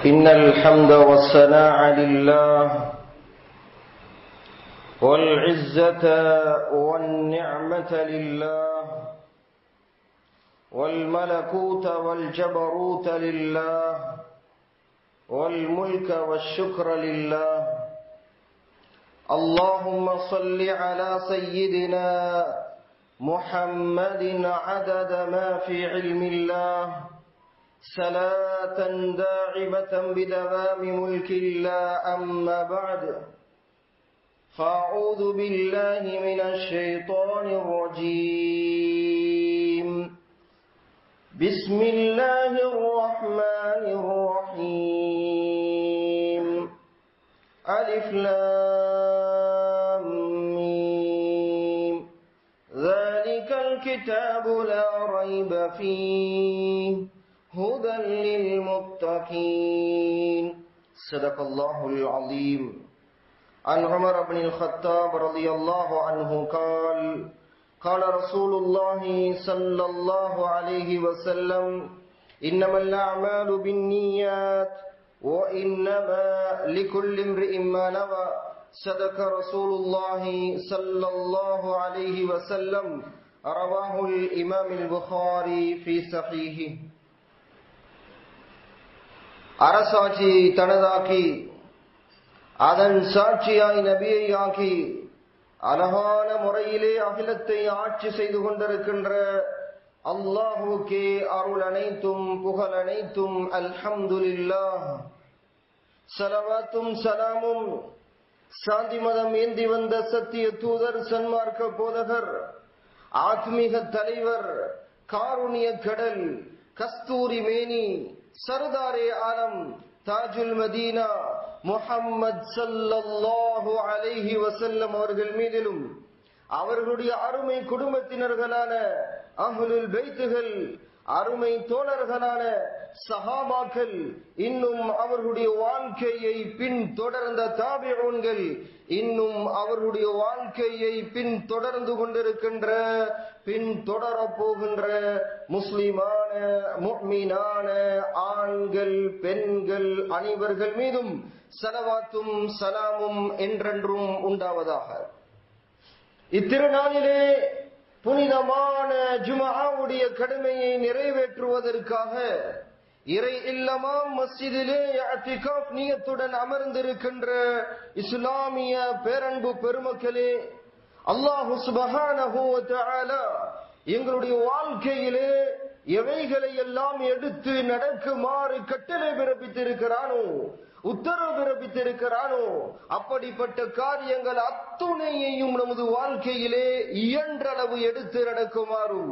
إن الحمد والثناء لله والعزة والنعمة لله والملكوت والجبروت لله والملك والشكر لله. اللهم صل على سيدنا محمد عدد ما في علم الله صلاة داعمة بدوام ملك الله. أما بعد، فأعوذ بالله من الشيطان الرجيم. بسم الله الرحمن الرحيم. ألف لام ميم. ذلك الكتاب لا ريب فيه هدى للمتقين. صدق الله العظيم. عن عمر بن الخطاب رضي الله عنه قال: قال رسول الله صلى الله عليه وسلم: إنما الأعمال بالنيات وإنما لكل امرئ ما نوى. صدق رسول الله صلى الله عليه وسلم. رواه الإمام البخاري في صحيحه. அரசாட்சி தனதாக்கி அதன் சாட்சியாய் நபியை ஆக்கி அழகான முறையிலே அகிலத்தை ஆட்சி செய்து கொண்டிருக்கின்ற அல்லாஹுக்கே அருள் அனைத்தும் புகழ் அனைத்தும். அல்ஹம்துலில்லாஹ். ஸலவாத்தும் சலாமும் சாந்தி மதம் ஏந்தி வந்த சத்திய தூதர், சன்மார்க்க போதகர், ஆத்மீக தலைவர், காருண்ய கடல், கஸ்தூரி மேனி, சர்தாரே ஆலம், தாஜுல் மதீனா முஹம்மது ஸல்லல்லாஹு அலைஹி வஸல்லம் அவர்கள் மீதிலும் அவர்களுடைய அருமை குடும்பத்தினர்களான அஹ்லுல் பைத்துகள், அருமை தோழர்களான சஹாபாக்கள், இன்னும் அவர்களுடைய வாழ்க்கையை பின் தொடர்ந்த தாபிஊன்கள், இன்னும் அவர்களுடைய வாழ்க்கையை பின் தொடர்ந்து கொண்டிருக்கின்ற, பின் தொடரப் போகின்ற முஸ்லிமான முஃமினான ஆண்கள் பெண்கள் அனைவர்கள் மீதும் ஸலவாத்தும் சலாமும் என்றென்றும் உண்டாவதாக. இத்திருநாளிலே புனிதமான ஜும்ஆவுடைய கடமையை நிறைவேற்றுவதற்காக இறை இல்லமாம் மஸ்ஜிதிலே இஅ்திகாஃப் நியத்துடன் அமர்ந்திருக்கின்ற இஸ்லாமிய பேரன்பு பெருமக்களே, அல்லாஹு சுப்ஹானஹு வ தஆலா எங்களுடைய வாழ்க்கையிலே எவைகளை எல்லாம் எடுத்து நடக்குமாறு கட்டளை பிறப்பித்திருக்கிறானோ, உத்தரவு பிறப்பித்திருக்கிறானோ, அப்படிப்பட்ட காரியங்கள் அத்துணையையும் நமது வாழ்க்கையிலே இயன்றளவு எடுத்து நடக்குமாறு,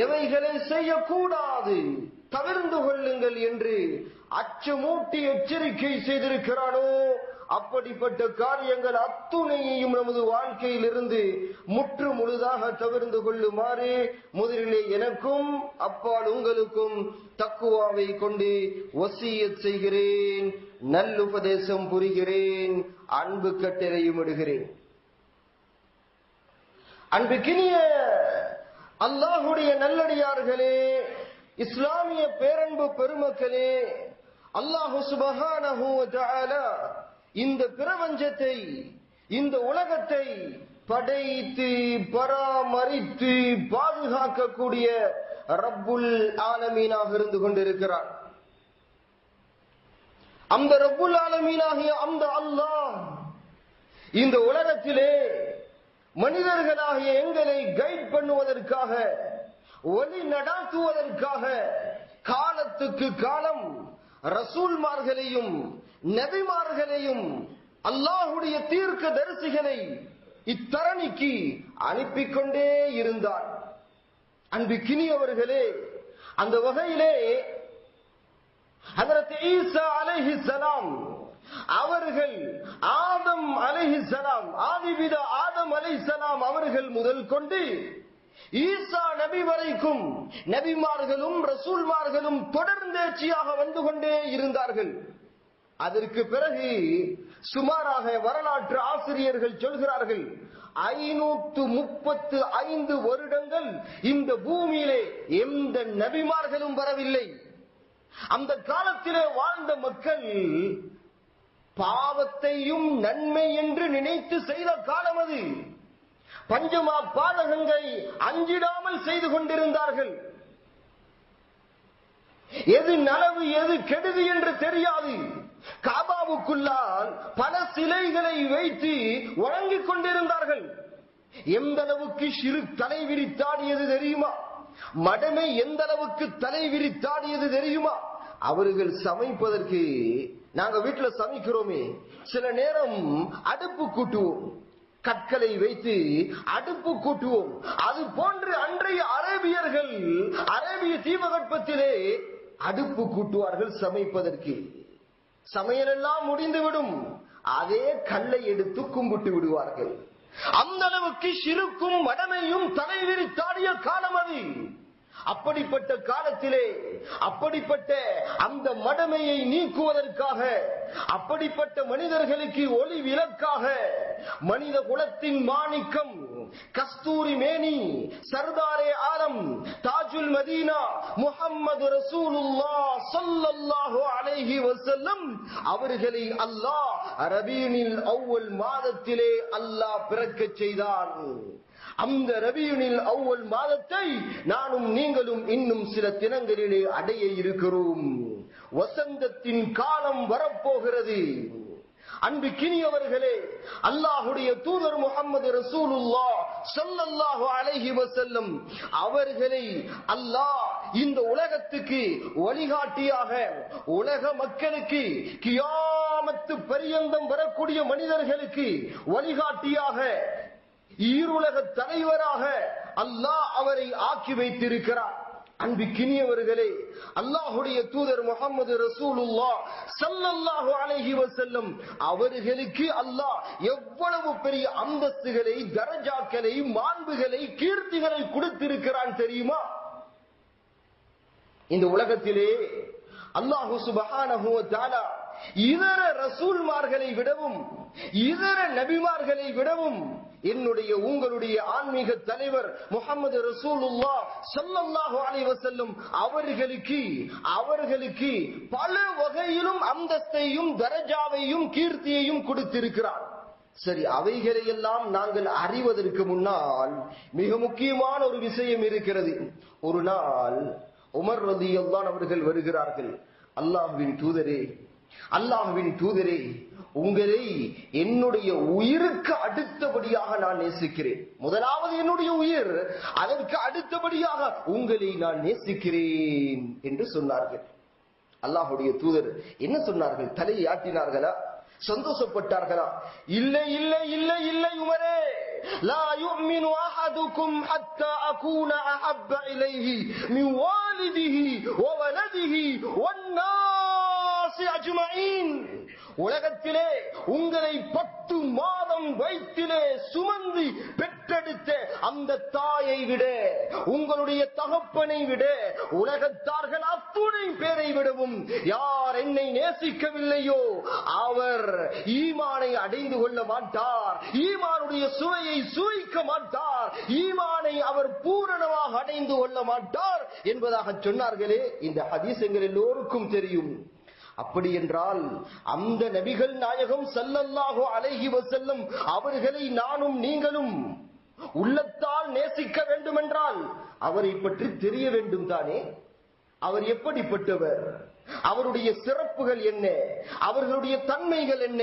எவைகளை செய்யக்கூடாது தவிர்ந்து கொள்ளுங்கள் என்று அச்சமூட்டி எச்சரிக்கை செய்திருக்கிறானோ, அப்படிப்பட்ட காரியங்கள் அத்துணையையும் நமது வாழ்க்கையிலிருந்து முற்று முழுதாக தவிர்ந்து கொள்ளுமாறு முதலிலே எனக்கும் அப்பால் உங்களுக்கும் தக்குவாவை கொண்டு வசியத் செய்கிறேன், நல்லுபதேசம் புரிகிறேன், அன்பு கட்டளையும் இடுகிறேன். அன்புக்கினிய அல்லாஹுடைய நல்லடியார்களே, இஸ்லாமிய பேரன்பு பெருமக்களே, அல்லாஹு சுப்ஹானஹு வ தஆலா இந்த பிரபஞ்சத்தை, இந்த உலகத்தை படைத்து பராமரித்து பாதுகாக்கக்கூடிய ரப்புல் ஆலமீனாக இருந்து கொண்டிருக்கிறார். அந்த ரப்புல் ஆலமீனாகிய அந்த அல்லாஹ் இந்த உலகத்திலே மனிதர்களாகிய எங்களை கைட் பண்ணுவதற்காக, வழி நடாத்துவதற்காக காலத்துக்கு காலம் ரசூல்மார்களையும் நபிமார்களையும் அல்லாஹுடைய தீர்க்க தரிசிகளை இத்தரணிக்கு அனுப்பிக் கொண்டே இருந்தார். அன்புக்கினியவர்களே, அந்த வகையிலே ஹஜ்ரத் ஈசா அலைஹிஸ்ஸலாம் அவர்கள் ஆதம் அலைஹிஸ்ஸலாம், ஆதிபிதா ஆதம் அலைஹிஸ்ஸலாம் அவர்கள் முதல் கொண்டு ஈசா நபி வரைக்கும் நபிமார்களும் ரசூல்மார்களும் தொடர்ந்தேச்சியாக வந்து கொண்டே இருந்தார்கள். அதற்கு பிறகு சுமாராக வரலாற்று ஆசிரியர்கள் சொல்கிறார்கள் 535 வருடங்கள் இந்த பூமியிலே எந்த நபிமார்களும் வரவில்லை. அந்த காலத்திலே வாழ்ந்த மக்கள் பாவத்தையும் நன்மை என்று நினைத்து செய்த காலம் அது. பஞ்சமா பாதகங்களை அஞ்சிடாமல் செய்து கொண்டிருந்தார்கள். எது நலவு எது கெடுதி என்று தெரியாது. காபாவுக்குள்ளால் பல சிலைகளை வைத்து வணங்கிக் கொண்டிருந்தார்கள். எந்த அளவுக்கு சிறு தலை விரித்தாடியது தெரியுமா? மடமை எந்த அளவுக்கு தலை விரித்தாடியது தெரியுமா? அவர்கள் சமைப்பதற்கு, நாங்க வீட்டுல சமைக்கிறோமே, சில நேரம் அடுப்பு கூட்டுவோம், கற்களை வைத்து அடுப்பு கூட்டுவோம். அது போன்று அன்றைய அரேபியர்கள் அரேபிய தீபகற்பத்திலே அடுப்பு கூட்டுவார்கள் சமைப்பதற்கு. சமையலெல்லாம் முடிந்துவிடும், அதே கல்லை எடுத்து கும்பிட்டு விடுவார்கள். அந்த அளவுக்கு சிறுக்கும் மடமையும் தலைவிரித்தாடிய காலம் அது. அப்படிப்பட்ட காலத்திலே அப்படிப்பட்ட அந்த மடமையை நீக்குவதற்காக, அப்படிப்பட்ட மனிதர்களுக்கு ஒளி விளக்காக, மனித குலத்தின் மாணிக்கம், கஸ்தூரி மேனி, சர்தாரே ஆலம், தாஜுல் மதீனா, முஹம்மது ரசூலுல்லாஹ் ஸல்லல்லாஹு அலைஹி வஸல்லம் அவர்களை அல்லாஹ் ரபீஉல் அவ்வல் மாதத்திலே அல்லாஹ் பிறக்கச் செய்தான். அந்த ரபியுல் அவ்வல் மாதத்தை நானும் நீங்களும் இன்னும் சில தினங்களிலே அடைய இருக்கிறோம். வசந்தத்தின் காலம் வரப்போகிறது. அன்புக்கினியவர்களே, அல்லாஹுடைய தூதர் முஹம்மது ரசூலுல்லாஹ் ஸல்லல்லாஹு அலைஹி வஸல்லம் அவர்களை அல்லாஹ் இந்த உலகத்துக்கு வழிகாட்டியாக, உலக மக்களுக்கு, கியாமத்து பரியந்தம் வரக்கூடிய மனிதர்களுக்கு வழிகாட்டியாக, ஈருலக தலைவராக அல்லாஹ் அவரை ஆக்கி வைத்திருக்கிறார். அன்புக்கினியவர்களே, அல்லாஹுடைய தூதர் முஹம்மது ரசூலுல்லாஹ் ஸல்லல்லாஹு அலைஹி வஸல்லம் அவர்களுக்கு அல்லாஹ் எவ்வளவு பெரிய அந்தஸ்துகளை, தரஜாக்களை, மாண்புகளை, கீர்த்திகளை கொடுத்திருக்கிறான் தெரியுமா? இந்த உலகத்திலே அல்லாஹு சுப்ஹானஹு வ தஆலா இதர ரசூல்மார்களை விடவும், இதர நபிமார்களை விடவும் என்னுடைய உங்களுடைய ஆன்மீக தலைவர் முஹம்மது ரசூலுல்லாஹ் ஸல்லல்லாஹு அலைஹி வஸல்லம் அவர்களுக்கு பல வகையிலும் அந்தஸ்தையும் தரஜாவையும் கீர்த்தியையும் கொடுத்திருக்கிறார். சரி, அவைகளை எல்லாம் நாங்கள் அறிவதற்கு முன்னால் மிக முக்கியமான ஒரு விஷயம் இருக்கிறது. ஒரு நாள் உமர் ரலியல்லாஹு அவர்கள் வருகிறார்கள். அல்லாஹ்வின் தூதரே, அல்லாஹ்வின் தூதரே, உங்களை என்னுடைய உயிருக்கு அடுத்தபடியாக நான் நேசிக்கிறேன். முதலாவது என்னுடைய உயிர், அதற்கு அடுத்தபடியாக உங்களை நான் நேசிக்கிறேன் என்று சொன்னார்கள். அல்லாஹுடைய தூதர் என்ன சொன்னார்கள்? தலையை ஆட்டினார்களா? சந்தோஷப்பட்டார்களா? இல்லை இல்லை இல்லை இல்லை உமரே, லா யுமினு அஹதுக்கும் ஹத்தா அகூன அஹப்ப இலைஹி மின் வாலிதிஹி வ வலதிஹி வன்னாஸி அஜ்மஈன். உலகத்திலே உங்களை 10 மாதம் வயிற்றிலே சுமந்து பெற்றெடுத்த அந்த தாயை விட, உங்களுடைய தகப்பனை விட, உலகத்தார்கள் அத்துணை பேரை விடவும் யார் என்னை நேசிக்கவில்லையோ அவர் ஈமானை அடைந்து கொள்ள மாட்டார், ஈமானுடைய சுவையை சுவைக்க மாட்டார், ஈமானை அவர் பூரணமாக அடைந்து கொள்ள மாட்டார் என்பதாக சொன்னார்களே. இந்த ஹதீஸ் எங்கள் எல்லோருக்கும் தெரியும். அப்படி என்றால் அந்த நபிகள் நாயகம் ஸல்லல்லாஹு அலைஹி வஸல்லம் அவர்களை நானும் நீங்களும் உள்ளத்தால் நேசிக்க வேண்டும் என்றால் அவரை பற்றி தெரிய வேண்டும் தானே? அவர் எப்படிப்பட்டவர், அவருடைய சிறப்புகள் என்ன, அவர்களுடைய தன்மைகள் என்ன,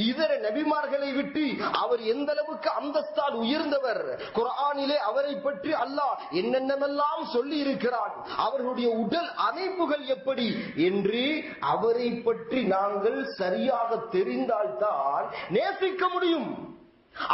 இதர நபிமார்களை விட்டு அவர் எந்த அளவுக்கு அந்தஸ்தால் உயர்ந்தவர், குர்ஆனிலே அவரை பற்றி அல்லாஹ் என்னென்னமெல்லாம் சொல்லி இருக்கிறான், அவர்களுடைய உடல் அமைப்புகள் எப்படி என்று அவரை பற்றி நாங்கள் சரியாக தெரிந்தால்தான் நேசிக்க முடியும்,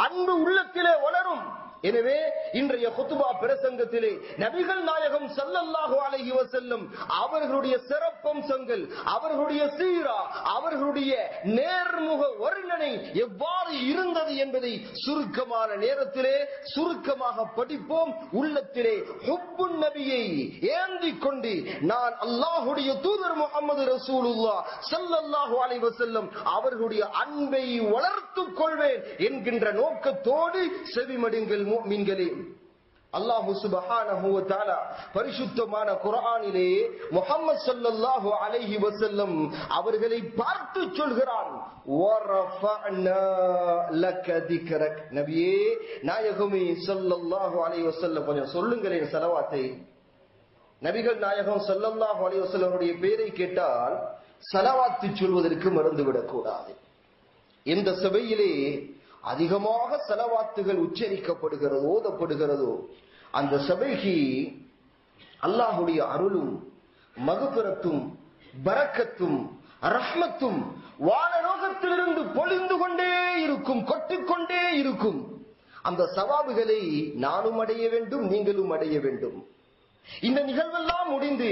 அன்பு உள்ளத்திலே வளரும். எனவே இன்றைய குத்பா பிரசங்கத்திலே நபிகள் நாயகம் ஸல்லல்லாஹு அலைஹி வஸல்லம் அவர்களுடைய சிறப்பம்சங்கள், அவர்களுடைய சீரா, அவர்களுடைய நேர்முக வர்ணனை எவ்வாறு இருந்தது என்பதை சுருக்கமான நேரத்திலே சுருக்கமாக படிப்போம். உள்ளத்திலே ஹுப்புன் நபியை ஏந்திக் கொண்டு நான் அல்லாஹுடைய தூதர் முஹம்மது ரசூலுல்லாஹ் ஸல்லல்லாஹு அலைஹி வஸல்லம் அவர்களுடைய அன்பை வளர்த்துக் கொள்வேன் என்கின்ற நோக்கத்தோடு செவிமடுங்கள் முஃமின்களே. அல்லாஹ் சுப்ஹானஹு வ தஆலா பரிசுத்தமான குர்ஆனிலே முஹம்மது ஸல்லல்லாஹு அலைஹி வஸல்லம் அவர்களை பார்த்து சொல்கிறான், வரஃபஅனா லக திக்ரக். நபியே நாயகமே ஸல்லல்லாஹு அலைஹி வஸல்லம் கொஞ்சம் சொல்லுங்களேன் ஸலவாத்தை. நபிகள் நாயகம் ஸல்லல்லாஹு அலைஹி வஸல்லம் அவருடைய பெயரை கேட்டால் ஸலவாத்து சொல்வதற்கு மறந்துவிடக் கூடாது. எந்த சபையிலே அதிகமாக ஸலவாத்துகள் உச்சரிக்கப்படுகிறதோ ஓதப்படுகிறதோ அந்த சபைக்கு அல்லாஹ்வுடைய அருளும் மக்ஃபிரத்தும் பரக்கத்தும் ரஹ்மத்தும் வானலோகத்திலிருந்து பொழிந்து கொண்டே இருக்கும், கொட்டிக்கொண்டே இருக்கும். அந்த சவாபுகளை நானும் அடைய வேண்டும், நீங்களும் அடைய வேண்டும். இந்த நிகழ்வெல்லாம் முடிந்து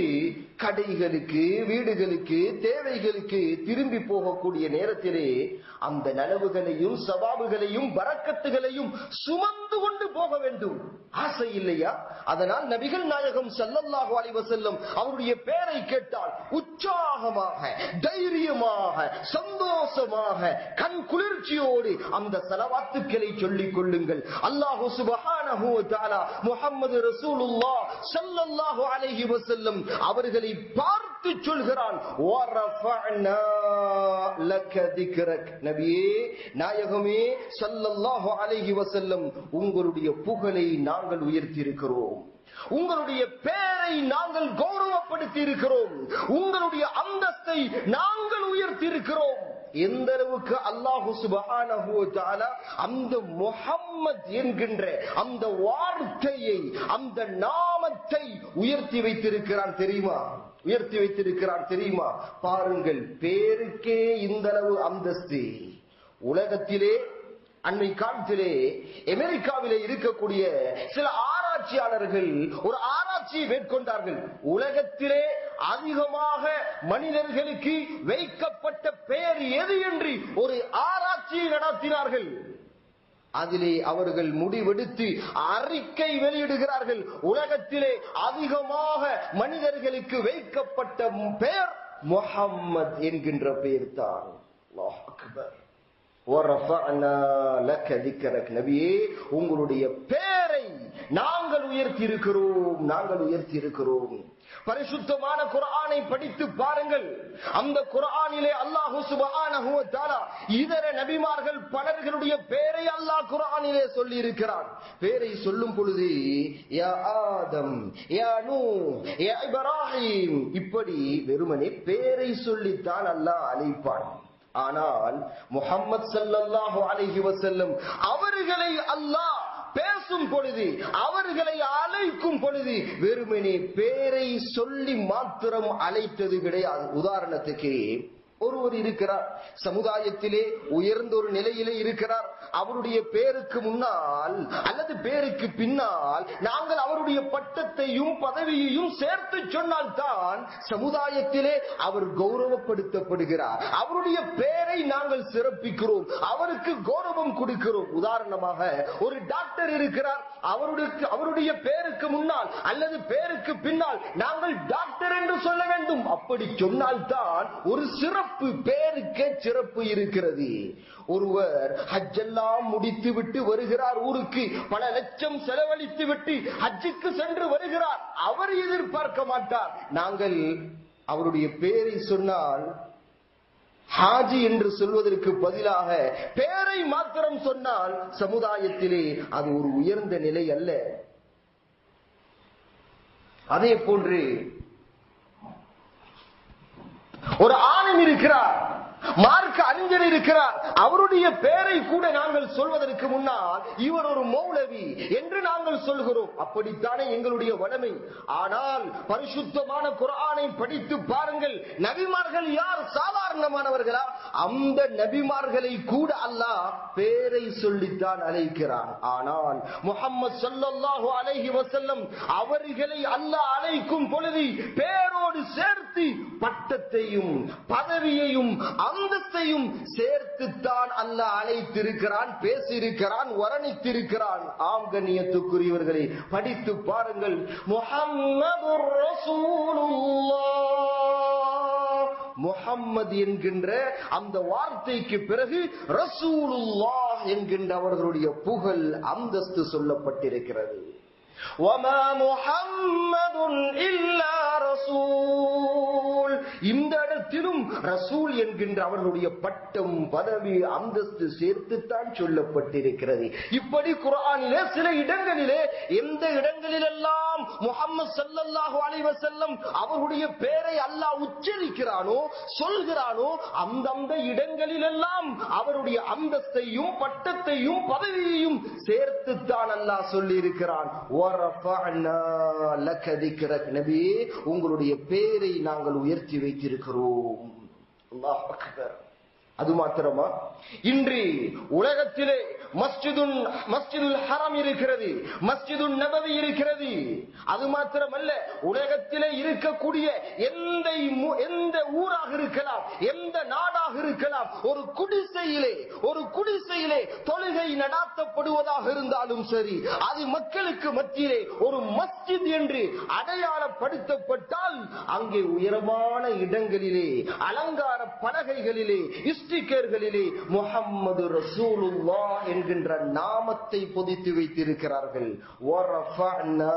கடைகளுக்கு வீடுகளுக்கு தேவைகளுக்கு திரும்பி போகக்கூடிய நேரத்திலே அந்த நனவுகளையும் சவாபுகளையும் பரக்கத்துகளையும் சுமந்து கொண்டு போக வேண்டும். ஆசை இல்லையா? அதனால் நபிகள் நாயகம் ஸல்லல்லாஹு அலைஹி வஸல்லம் அவருடைய பெயரை கேட்டால் உற்சாகமாக தைரியமாக சந்தோஷமாக கண் குளிர்ச்சியோடு அந்த ஸலவாத்துக்களை சொல்லிக் கொள்ளுங்கள். அல்லாஹ் சுப்ஹானஹு வ தஆலா முஹம்மது ரசூலுல்லாஹ் ஸல்லல்லாஹு அலைஹி வஸல்லம் அவர்களை பார்த்து சொல்கிறான், வரஃபஅனா லக திக்ரக். நபியே நாயகமே ஸல்லல்லாஹு அலைஹி வஸல்லம் உங்களுடைய புகழை நாங்கள் உயர்த்தி இருக்கிறோம், உங்களுடைய பெயரை நாங்கள் கௌரவப்படுத்தி இருக்கிறோம், உங்களுடைய அந்தஸ்தை நாங்கள் உயர்த்தி இருக்கிறோம். எந்த அளவுக்கு அல்லாஹ் சுப்ஹானஹு வ தஆலா அந்த முஹம்மத் என்கின்ற அந்த வார்த்தையை அந்த நாமத்தை உயர்த்தி வைத்திருக்கிறான் தெரியுமா? உயர்த்தி வைத்திருக்கிறான் தெரியுமா? பாருங்கள், பேருக்கே இந்த அளவு அந்தஸ்து. உலகத்திலே அன்னை காலத்திலே அமெரிக்காவிலே இருக்கக்கூடிய சில ஆராய்ச்சியாளர்கள் ஒரு ஆராய்ச்சியை மேற்கொண்டார்கள். உலகத்திலே அதிகமாக மனிதர்களுக்கு வைக்கப்பட்ட பெயர் எது என்று ஒரு ஆராய்ச்சியை நடத்தினார்கள். அதிலே அவர்கள் முடிவெடுத்து அறிக்கை வெளியிடுகிறார்கள். உலகத்திலே அதிகமாக மனிதர்களுக்கு வைக்கப்பட்ட பெயர் முஹம்மத் என்கின்ற பெயர் தான். அல்லாஹ் அக்பர். வரஃபஅனா லக திக்ரக். நபியே உங்களுடைய பெயரை நாங்கள் உயர்த்தி இருக்கிறோம், நாங்கள் உயர்த்தி இருக்கிறோம். பரிசுத்தமான குர்ஆனை படித்து பாருங்கள். அந்த குர்ஆனிலே அல்லாஹ் சுப்ஹானஹு வ தஆலா இதர நபிமார்கள் பலர்களுடைய பெயரை அல்லாஹ் குர்ஆனிலே சொல்லி இருக்கிறான். பெயரை சொல்லும் பொழுது யா ஆதம், யா நூஹ், யா இப்ராஹிம் இப்படி வெறுமனே பெயரை சொல்லித்தான் அல்லாஹ் அழைப்பான். ஆனால் முஹம்மது ஸல்லல்லாஹு அலைஹி வஸல்லம் அவர்களை அல்லாஹ் பேசும் பொழுது அவர்களை அழைக்கும் பொழுது வெறுமனே பேரை சொல்லி மாத்திரம் அழைத்தது கிடையாது. உதாரணத்துக்கு ஒருவர் இருக்கிறார், சமுதாயத்திலே உயர்ந்த ஒரு நிலையிலே இருக்கிறார். அவருடைய பேருக்கு முன்னால் அல்லது பேருக்கு பின்னால் நாங்கள் அவருடைய பட்டத்தையும் பதவியையும் சேர்த்து சொன்னால் தான் சமுதாயத்திலே அவர் கௌரவப்படுத்தப்படுகிறார். அவருடைய பெயரை நாங்கள் சிறப்பிக்கிறோம், அவருக்கு கௌரவம் கொடுக்கிறோம். உதாரணமாக ஒரு டாக்டர் இருக்கிறார், அவருடைய பேருக்கு முன்னால் அல்லது பேருக்கு பின்னால் நாங்கள் டாக்டர் என்று சொல்ல வேண்டும். அப்படி சொன்னால் தான் ஒரு சிறப்பு, பேருக்கே சிறப்பு இருக்கிறது. ஒருவர் ஹஜ் எல்லாம் முடித்து விட்டு வருகிறார் ஊருக்கு, பல லட்சம் செலவழித்து விட்டு ஹஜ்ஜுக்கு சென்று வருகிறார். அவர் எதிர்பார்க்க மாட்டார். நாங்கள் அவருடைய பெயரை சொன்னால் ஹாஜி என்று சொல்வதற்கு பதிலாக பெயரை மாத்திரம் சொன்னால் சமுதாயத்திலே அது ஒரு உயர்ந்த நிலை அல்ல. அதே போன்று ஒரு ஆளும் இருக்கிறார், மார்க்க அறிஞர் இருக்கிறார், அவருடைய பெயரை கூட நாங்கள் சொல்வதற்கு முன்னால் இவர் ஒரு மௌலவி என்று நாங்கள் சொல்கிறோம். அப்படித்தானே எங்களுடைய வளமை. ஆனால் பரிசுத்தமான குர்ஆனை படித்து பாருங்கள். நபிமார்கள் யார் சாதாரணமானவர்களா? அந்த நபிமார்களை கூட அல்லாஹ் பெயரை சொல்லித்தான் அழைக்கிறான். ஆனால் முஹம்மது ஸல்லல்லாஹு அலைஹி வஸல்லம் அவர்களை அல்லாஹ் அழைக்கும் பொழுது பெயரோடு சேர்த்து பட்டத்தையும் பதவியையும் அந்தஸ்தையும் சேர்த்துத்தான் அல்லாஹ் அழைத்திருக்கிறான், பேசியிருக்கிறான், வர்ணித்திருக்கிறான். ஆம் கண்ணியத்துக்குரியவர்களை படித்து பாருங்கள். முஹம்மதுர் ரசூலுல்லாஹ், முஹம்மது என்கின்ற அந்த வார்த்தைக்கு பிறகு ரசூலுல்லாஹ் என்கின்ற அவர்களுடைய புகழ் அந்தஸ்து சொல்லப்பட்டிருக்கிறது. வமா முஹம்மதுன் இல்லா ரசூல். இந்த இடத்திலும் ரசூல் என்கின்ற அவர்களுடைய பட்டம், பதவி, அந்தஸ்து சேர்த்துத்தான் சொல்லப்பட்டிருக்கிறது. இப்படி குர்ஆனிலே சில இடங்களிலே, எந்த இடங்களிலெல்லாம் முஹம்மது ஸல்லல்லாஹு அலைஹி வஸல்லம் அவர்களுடைய பெயரை அல்லாஹ் உச்சரிக்கிறானோ, சொல்கிறானோ, அந்தந்த இடங்களிலெல்லாம் அவருடைய அந்தஸ்தையும் பட்டத்தையும் பதவியையும் சேர்த்துத்தான் அல்லாஹ் சொல்லி இருக்கிறான். வரஃபஅனா லக திக்ரக், நபியே உங்களுடைய பெயரை நாங்கள் உயர்த்தி வைத்திருக்கிறோம். அல்லாஹ் அக்பர். அது மாத்திரமா, இன்று உலகத்திலே மஸ்ஜிதுல் ஹரம் இருக்கிறது, மஸ்ஜிதுன் நபவி இருக்கிறது. அது மாத்திரமல்ல, உலகத்திலே இருக்கக்கூடிய எந்த ஊராக இருக்கலாம், எந்த நாடாக இருக்கலாம், ஒரு குடிசையிலே தொழுகை நடாத்தப்படுவதாக இருந்தாலும் சரி, அது மக்களுக்கு மத்தியிலே ஒரு மஸ்ஜித் என்று அடையாளப்படுத்தப்பட்டால் அங்கே உயரமான இடங்களிலே, அலங்கார பலகைகளிலே, ஸ்டிக்கர்களிலே முஹம்மது ரசூலுல்லாஹ் என்கின்ற நாமத்தை பொதித்து வைத்திருக்கிறார்கள். வரஃபஅனா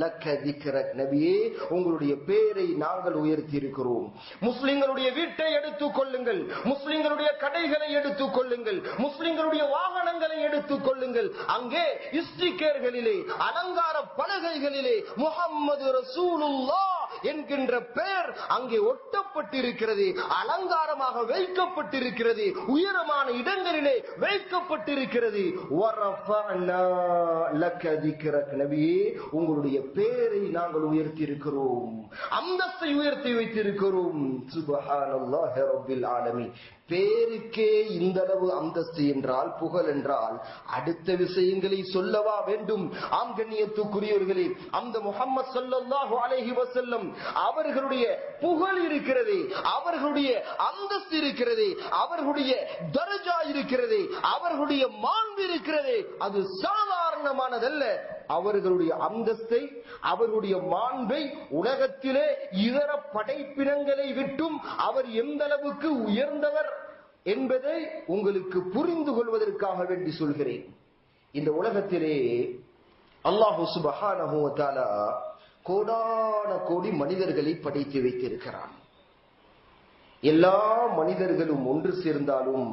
லக திக்ரக், நபியே உங்களுடைய பெயரை நாங்கள் உயர்த்தி இருக்கிறோம். முஸ்லிம்களுடைய வீட்டை எடுத்துக் கொள்ளுங்கள், முஸ்லிம்களுடைய கடைகளை எடுத்துக் கொள்ளுங்கள், முஸ்லிம்களுடைய வாகனங்களை எடுத்துக் கொள்ளுங்கள். அங்கே ஸ்டிக்கர்களிலே, அலங்கார பலகைகளிலே முஹம்மது ரசூலுல்லாஹ் என்கின்ற பெயர் அங்கே ஒட்டப்பட்டிருக்கிறது, அலங்காரமாக வைக்கப்பட்டிருக்கிறது, உயரமான இடங்களிலே வைக்கப்பட்டிருக்கிறது. வரஃபஅனா லக திக்ரக், நபியே உங்களுடைய பெயரை நாங்கள் உயர்த்தி இருக்கிறோம், அந்தஸ்தை உயர்த்தி வைத்திருக்கிறோம். சுப்ஹானல்லாஹி ரப்பில் ஆலமீன். பேருக்கே இந்த அளவு அந்தஸ்து என்றால், புகழ் என்றால், அடுத்த விஷயங்களை சொல்லவா வேண்டும்? ஆம் கண்ணியத்துக்குரியவர்களே, அந்த முஹம்மது ஸல்லல்லாஹு அலைஹி வஸல்லம் அவர்களுடைய புகழ் இருக்கிறது, அவர்களுடைய அந்தஸ்து இருக்கிறது, அவர்களுடைய தரஜா இருக்கிறது, அவர்களுடைய மாண்பு இருக்கிறது. அது சாதாரணமானதல்ல. அவர்களுடைய அந்தஸ்தை, அவர்களுடைய மாண்பை உலகத்திலே இதர படைப்பினங்களை விட்டும் அவர் எந்த அளவுக்கு உயர்ந்தவர் என்பதை உங்களுக்கு புரிந்து கொள்வதற்காக வேண்டி சொல்கிறேன். இந்த உலகத்திலே அல்லாஹ் சுப்ஹானஹு வ தஆலா கோடான கோடி மனிதர்களை படைத்து வைத்திருக்கிறான். எல்லா மனிதர்களும் ஒன்று சேர்ந்தாலும்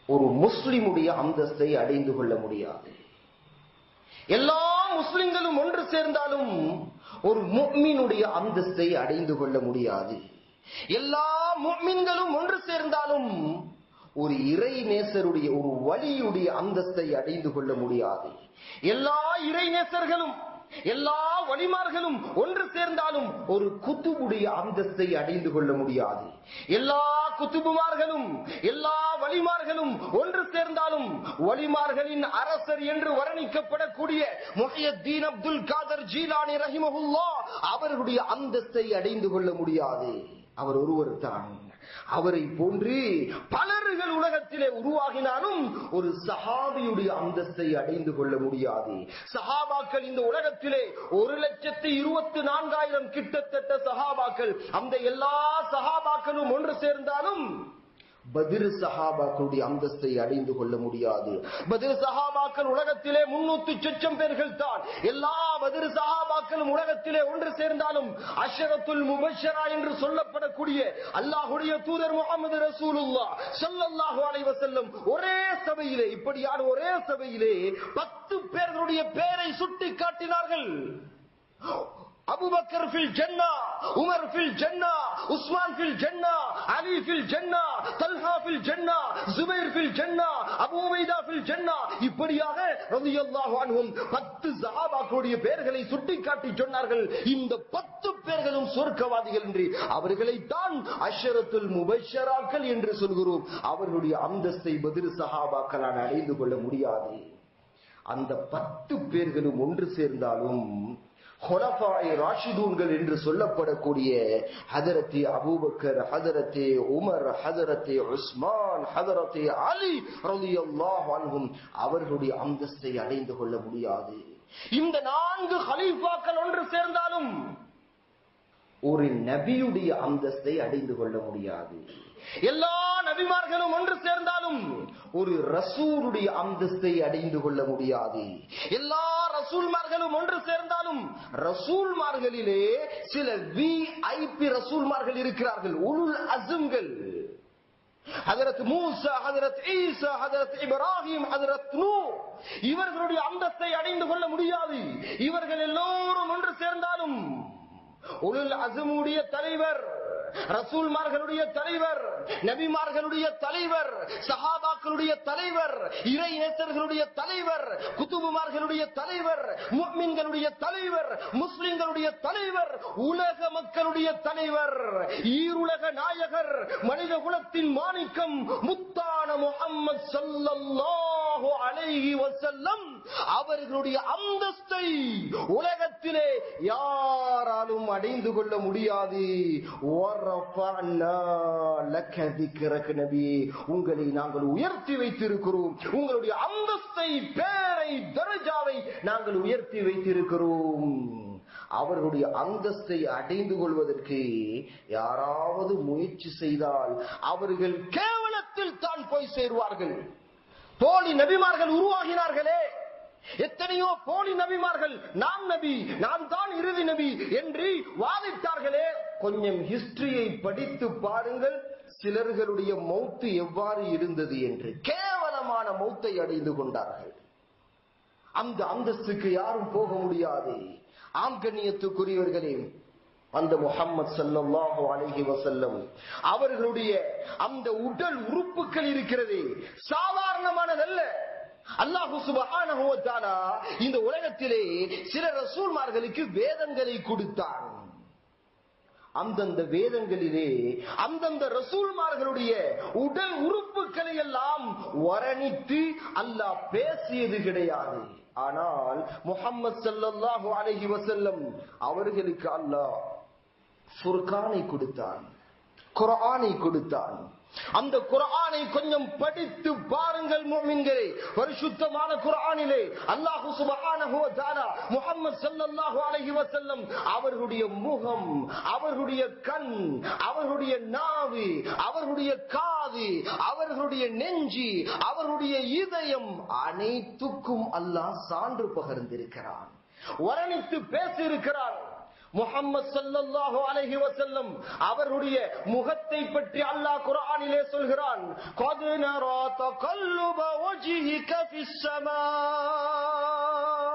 ஒரு முஸ்லிமுடைய அந்தஸ்தை அடைந்து கொள்ள முடியாது. எல்லா முஸ்லிம்களும் ஒன்று சேர்ந்தாலும் ஒரு முஃமினுடைய அந்தஸ்தை அடைந்து கொள்ள முடியாது. எல்லா முஃமின்களும் ஒன்று சேர்ந்தாலும் ஒரு இறை நேசருடைய, ஒரு வலியுடைய அந்தஸ்தை அடைந்து கொள்ள முடியாது. எல்லா இறை நேசர்களும், எல்லா வலிமார்களும் ஒன்று சேர்ந்தாலும் ஒரு குத்துபுடைய அந்தஸ்தை அடைந்து கொள்ள முடியாது. எல்லா குத்துபுமார்களும், எல்லா வலிமார்களும் ஒன்று சேர்ந்தாலும் வலிமார்களின் அரசர் என்று வர்ணிக்கப்படக்கூடிய முஹியத்தீன் அப்துல் காதர் ஜீலானி ரஹிமஹுல்லாஹ் அவர்களுடைய அந்தஸ்தை அடைந்து கொள்ள முடியாது. அவர் ஒருவர் தான். அவரை போன்று பலர்கள் உலகத்திலே உருவாகினாலும் ஒரு சஹாபியுடைய அந்தஸ்தை அடைந்து கொள்ள முடியாது. சஹாபாக்கள் இந்த உலகத்திலே 1,24,000 கிட்டத்தட்ட சஹாபாக்கள். அந்த எல்லா சஹாபாக்களும் ஒன்று சேர்ந்தாலும் பத்ர் சஹாபாக்களுடைய அந்தஸ்தை அடைந்து கொள்ள முடியாது. பத்ர் சஹாபாக்கள் உலகத்திலே 300 லட்சம் பேர்கள் தான். எல்லா பத்ர் சஹாபாக்களும் உலகத்திலே ஒன்று சேர்ந்தாலும் அஷரத்துல் முபஷ்ஷரா என்று சொல்லப்படக்கூடிய அல்லாஹ்வுடைய தூதர் முஹம்மது ரசூலுல்லாஹ் ஸல்லல்லாஹு அலைஹி வஸல்லம் ஒரே சபையிலே, இப்படியான ஒரே சபையிலே 10 பேர்களுடைய பெயரை சுட்டி காட்டினார்கள். அபூபக்கர் ஃபில் ஜன்னா, உமர் ஃபில் ஜன்னா, உஸ்மான் ஃபில் ஜன்னா, அலி ஃபில் ஜன்னா, தல்ஹா ஃபில் ஜன்னா, ஜுபைர் ஃபில் ஜன்னா, அபூ உபைதா ஃபில் ஜன்னா. இப்படியாக ரலியல்லாஹு அன்ஹும் 10 சஹாபாக்களுடைய பெயர்களை சுட்டிக்காட்டி சொன்னார்கள். இந்த 10 பேர்களும் சொர்க்கவாதிகள் என்று. அவர்களை தான் அஷரத்துல் முபஷ்ஷராக்கள் என்று சொல்கிறோம். அவர்களுடைய அந்தஸ்தை பத்ர் சஹாபாக்களால் அடைந்து கொள்ள முடியாது. அந்த 10 பேர்களும் ஒன்று சேர்ந்தாலும் ஹுலஃபாய் ராஷிதூன்கள் என்று சொல்லப்படக்கூடிய ஹதரத்தே அபூபக்கர், ஹதரத்தே உமர், ஹதரத்தே உஸ்மான், ஹதரத்தே அலி ரலியல்லாஹு அன்ஹும் அவர்களுடைய அந்தஸ்தை அடைந்து கொள்ள முடியாது. இந்த 4 கலீஃபாக்கள் ஒன்று சேர்ந்தாலும் ஒரு நபியுடைய அந்தஸ்தை அடைந்து கொள்ள முடியாது. எல்லா நபிமார்களும் ஒன்று சேர்ந்தாலும் ஒரு ரசூலுடைய அந்தஸ்தை அடைந்து கொள்ள முடியாது. எல்லா ரசூல்மார்களும் ஒன்று சேர்ந்தாலும் ரசூல்மார்களிலே சில VIP ரசூல்மார்கள் இருக்கிறார்கள், உலுல் அஸ்ம்கள். ஹஜரத் மூசா, ஹஜரத் ஈசா, ஹஜரத் இப்ராஹிம், ஹஜரத் நூஹ், இவர்களுடைய அந்தஸ்தை அடைந்து கொள்ள முடியாது. இவர்கள் எல்லோரும் ஒன்று சேர்ந்தாலும் உலுல் அஸ்முடைய தலைவர், ரசூல்மார்களுடைய தலைவர், நபிமார்களுடைய தலைவர், சஹாபாக்களுடைய தலைவர், இறை நேசர்களுடைய தலைவர், குதுபுமார்களுடைய தலைவர், முஃமின்களுடைய தலைவர், முஸ்லிம்களுடைய தலைவர், உலக மக்களுடைய தலைவர், ஈருலக நாயகர், மனித குலத்தின் மாணிக்கம் முத்தான முஹம்மது ஸல்லல்லாஹு அலைஹி வஸல்லம் அவர்களுடைய அந்தஸ்தை உலகத்திலே யாராலும் அடைந்து கொள்ள முடியாது. உங்களை நாங்கள் உயர்த்தி வைத்திருக்கிறோம், உங்களுடைய அந்தஸ்தை, பேரை, தரஜாவை நாங்கள் உயர்த்தி வைத்திருக்கிறோம். அவர்களுடைய அந்தஸ்தை அடைந்து கொள்வதற்கு யாராவது முயற்சி செய்தால் அவர்கள் கேவலத்தில் தான் போய் சேருவார்கள். போலி நபிமார்கள் உருவாகினார்களே, எத்தனையோ போலி நபிமார்கள், நான் நபி, நான் தான் இறுதி நபி என்று வாதிட்டார்களே. கொஞ்சம் ஹிஸ்டரியை படித்து பாருங்கள், சிலர்களுடைய மௌத்து எவ்வாறு இருந்தது என்று. கேவலமான மௌத்தை அடைந்து கொண்டார்கள். அந்த அந்தஸ்துக்கு யாரும் போக முடியாது. ஆங்கண்ணியத்துக்குரியவர்களே, அந்த முஹம்மது ஸல்லல்லாஹு அலைஹி வஸல்லம் அவர்களுடைய அந்த உடல் உறுப்புகள் இருக்கிறது, சாதாரணமானதல்ல. அல்லாஹ் சுப்ஹானஹு வ தஆலா இந்த உலகத்திலே சில ரசூல்மார்களுக்கு வேதங்களை கொடுத்தான். அந்தந்த வேதங்களிலே அந்தந்த ரசூல்மார்களுடைய உடல் உறுப்புகளை எல்லாம் வர்ணித்து அல்லாஹ் பேசியது கிடையாது. ஆனால் முஹம்மது ஸல்லல்லாஹு அலைஹி வஸல்லம் அவர்களுக்கு அல்லாஹ் ஃபுர்கானை கொடுத்தான், குர்ஆனை கொடுத்தான். அந்த குர்ஆனை கொஞ்சம் படித்து பாருங்கள் முஃமின்களே. பரிசுத்தமான குர்ஆனிலே அல்லாஹ் சுப்ஹானஹு வ தஆலா முஹம்மது ஸல்லல்லாஹு அலைஹி வஸல்லம் அவர்களுடைய முகம், அவர்களுடைய கண், அவர்களுடைய நாவு, அவர்களுடைய காது, அவர்களுடைய நெஞ்சு, அவர்களுடைய இதயம் அனைத்துக்கும் அல்லாஹ் சான்று பகர்ந்திருக்கிறான், வர்ணித்து பேசியிருக்கிறான். முஹம்மது ஸல்லல்லாஹு அலைஹி வஸல்லம் அவருடைய முகத்தை பற்றி அல்லாஹ் குர்ஆனிலே சொல்கிறான், قَدْ نَرَى تَقَلُّبَ وَجْهِكَ فِي السَّمَاءِ.